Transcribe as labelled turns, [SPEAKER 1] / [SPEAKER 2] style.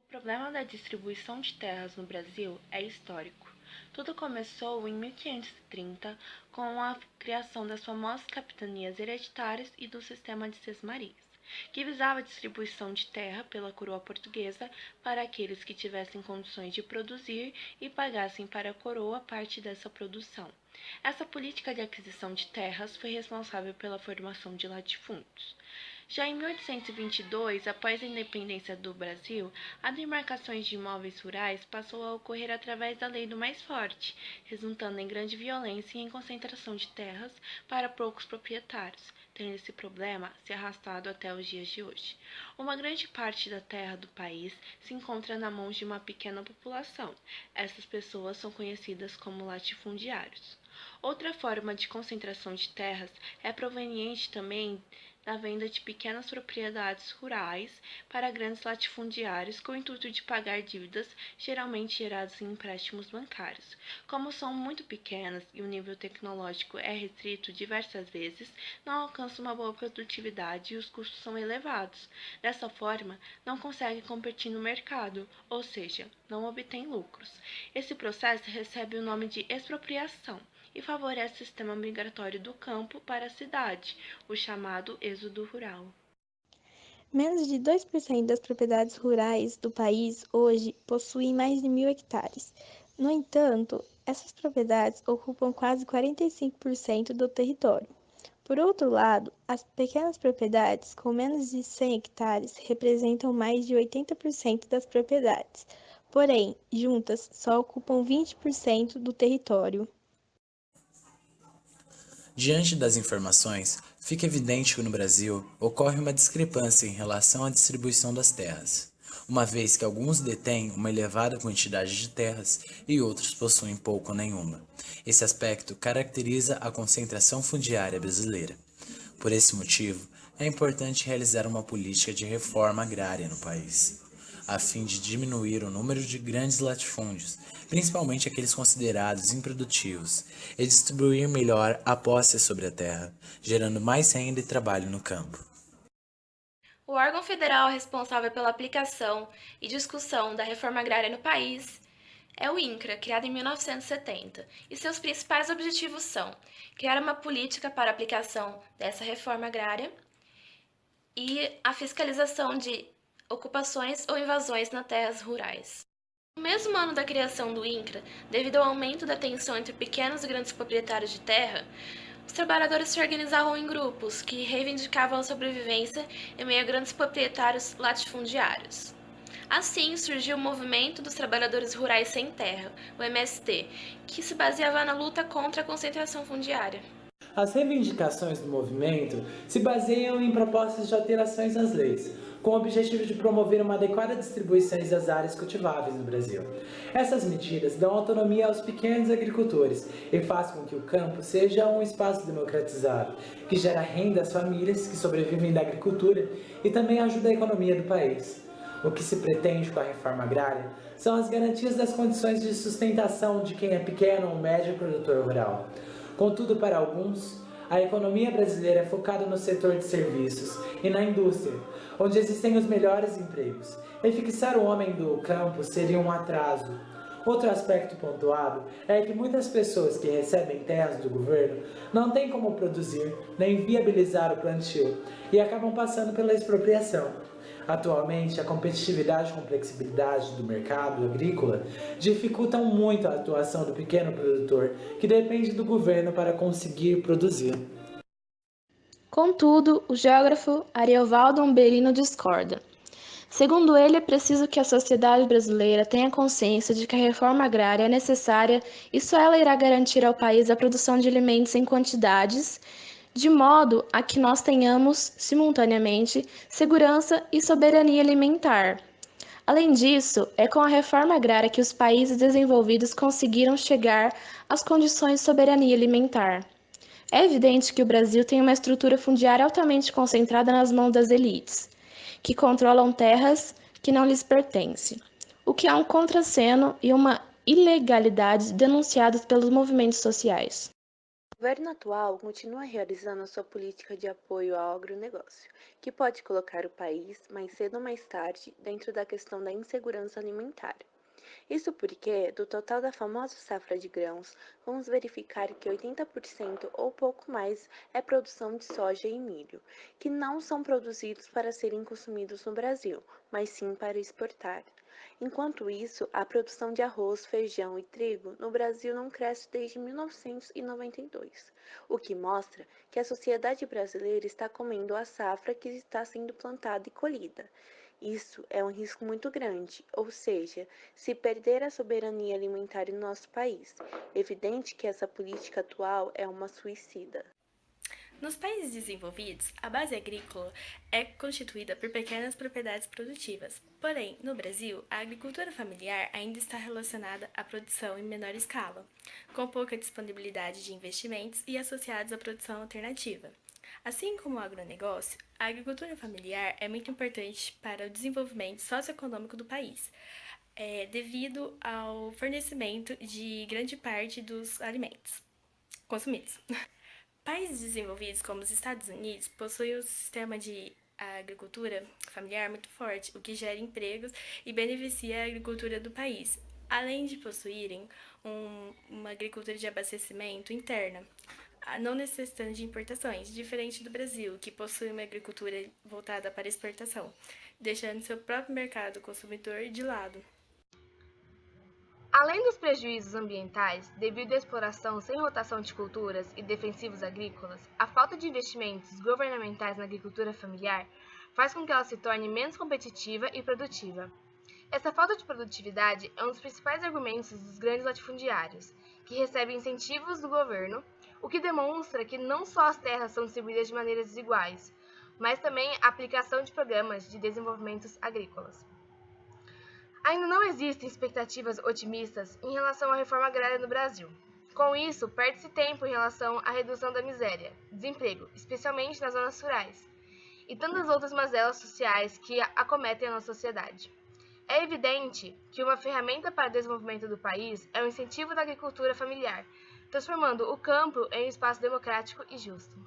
[SPEAKER 1] O problema da distribuição de terras no Brasil é histórico. Tudo começou em 1530, com a criação das famosas capitanias hereditárias e do sistema de sesmarias, que visava a distribuição de terra pela coroa portuguesa para aqueles que tivessem condições de produzir e pagassem para a coroa parte dessa produção. Essa política de aquisição de terras foi responsável pela formação de latifúndios. Já em 1822, após a independência do Brasil, a demarcação de imóveis rurais passou a ocorrer através da lei do mais forte, resultando em grande violência e em concentração de terras para poucos proprietários, tendo esse problema se arrastado até os dias de hoje. Uma grande parte da terra do país se encontra na mão de uma pequena população. Essas pessoas são conhecidas como latifundiários. Outra forma de concentração de terras é proveniente também da venda de pequenas propriedades rurais para grandes latifundiários com o intuito de pagar dívidas geralmente geradas em empréstimos bancários. Como são muito pequenas e o nível tecnológico é restrito diversas vezes, não alcançam uma boa produtividade e os custos são elevados. Dessa forma, não conseguem competir no mercado, ou seja, não obtêm lucros. Esse processo recebe o nome de expropriação e favorece o sistema migratório do campo para a cidade, o chamado êxodo rural.
[SPEAKER 2] Menos de 2% das propriedades rurais do país hoje possuem mais de 1.000 hectares. No entanto, essas propriedades ocupam quase 45% do território. Por outro lado, as pequenas propriedades com menos de 100 hectares representam mais de 80% das propriedades, porém, juntas só ocupam 20% do território.
[SPEAKER 3] Diante das informações, fica evidente que no Brasil ocorre uma discrepância em relação à distribuição das terras, uma vez que alguns detêm uma elevada quantidade de terras e outros possuem pouco ou nenhuma. Esse aspecto caracteriza a concentração fundiária brasileira. Por esse motivo, é importante realizar uma política de reforma agrária no país, a fim de diminuir o número de grandes latifúndios, principalmente aqueles considerados improdutivos, e distribuir melhor a posse sobre a terra, gerando mais renda e trabalho no campo.
[SPEAKER 4] O órgão federal responsável pela aplicação e discussão da reforma agrária no país é o INCRA, criado em 1970, e seus principais objetivos são criar uma política para a aplicação dessa reforma agrária e a fiscalização de ocupações ou invasões nas terras rurais. No mesmo ano da criação do INCRA, devido ao aumento da tensão entre pequenos e grandes proprietários de terra, os trabalhadores se organizavam em grupos que reivindicavam a sobrevivência em meio a grandes proprietários latifundiários. Assim, surgiu o Movimento dos Trabalhadores Rurais Sem Terra, o MST, que se baseava na luta contra a concentração fundiária.
[SPEAKER 5] As reivindicações do movimento se baseiam em propostas de alterações nas leis, com o objetivo de promover uma adequada distribuição das áreas cultiváveis no Brasil. Essas medidas dão autonomia aos pequenos agricultores e fazem com que o campo seja um espaço democratizado, que gera renda às famílias que sobrevivem da agricultura e também ajuda a economia do país. O que se pretende com a reforma agrária são as garantias das condições de sustentação de quem é pequeno ou médio produtor rural. Contudo, para alguns, a economia brasileira é focada no setor de serviços e na indústria, onde existem os melhores empregos, e fixar o homem do campo seria um atraso. Outro aspecto pontuado é que muitas pessoas que recebem terras do governo não têm como produzir nem viabilizar o plantio e acabam passando pela expropriação. Atualmente, a competitividade e complexibilidade do mercado agrícola dificultam muito a atuação do pequeno produtor, que depende do governo para conseguir produzir.
[SPEAKER 4] Contudo, o geógrafo Ariovaldo Umbelino discorda. Segundo ele, é preciso que a sociedade brasileira tenha consciência de que a reforma agrária é necessária e só ela irá garantir ao país a produção de alimentos em quantidades, de modo a que nós tenhamos, simultaneamente, segurança e soberania alimentar. Além disso, é com a reforma agrária que os países desenvolvidos conseguiram chegar às condições de soberania alimentar. É evidente que o Brasil tem uma estrutura fundiária altamente concentrada nas mãos das elites, que controlam terras que não lhes pertencem, o que é um contrassenso e uma ilegalidade denunciados pelos movimentos sociais.
[SPEAKER 1] O governo atual continua realizando a sua política de apoio ao agronegócio, que pode colocar o país, mais cedo ou mais tarde, dentro da questão da insegurança alimentar. Isso porque, do total da famosa safra de grãos, vamos verificar que 80% ou pouco mais é produção de soja e milho, que não são produzidos para serem consumidos no Brasil, mas sim para exportar. Enquanto isso, a produção de arroz, feijão e trigo no Brasil não cresce desde 1992, o que mostra que a sociedade brasileira está comendo a safra que está sendo plantada e colhida. Isso é um risco muito grande, ou seja, se perder a soberania alimentar em nosso país. Evidente que essa política atual é uma suicida.
[SPEAKER 4] Nos países desenvolvidos, a base agrícola é constituída por pequenas propriedades produtivas. Porém, no Brasil, a agricultura familiar ainda está relacionada à produção em menor escala, com pouca disponibilidade de investimentos e associados à produção alternativa. Assim como o agronegócio, a agricultura familiar é muito importante para o desenvolvimento socioeconômico do país, devido ao fornecimento de grande parte dos alimentos consumidos. Países desenvolvidos, como os Estados Unidos, possuem um sistema de agricultura familiar muito forte, o que gera empregos e beneficia a agricultura do país, além de possuírem uma agricultura de abastecimento interna, não necessitando de importações, diferente do Brasil, que possui uma agricultura voltada para exportação, deixando seu próprio mercado consumidor de lado.
[SPEAKER 6] Além dos prejuízos ambientais, devido à exploração sem rotação de culturas e defensivos agrícolas, a falta de investimentos governamentais na agricultura familiar faz com que ela se torne menos competitiva e produtiva. Essa falta de produtividade é um dos principais argumentos dos grandes latifundiários, que recebem incentivos do governo, o que demonstra que não só as terras são distribuídas de maneiras desiguais, mas também a aplicação de programas de desenvolvimento agrícolas. Ainda não existem expectativas otimistas em relação à reforma agrária no Brasil. Com isso, perde-se tempo em relação à redução da miséria, desemprego, especialmente nas zonas rurais, e tantas outras mazelas sociais que acometem a nossa sociedade. É evidente que uma ferramenta para o desenvolvimento do país é o incentivo da agricultura familiar, transformando o campo em um espaço democrático e justo.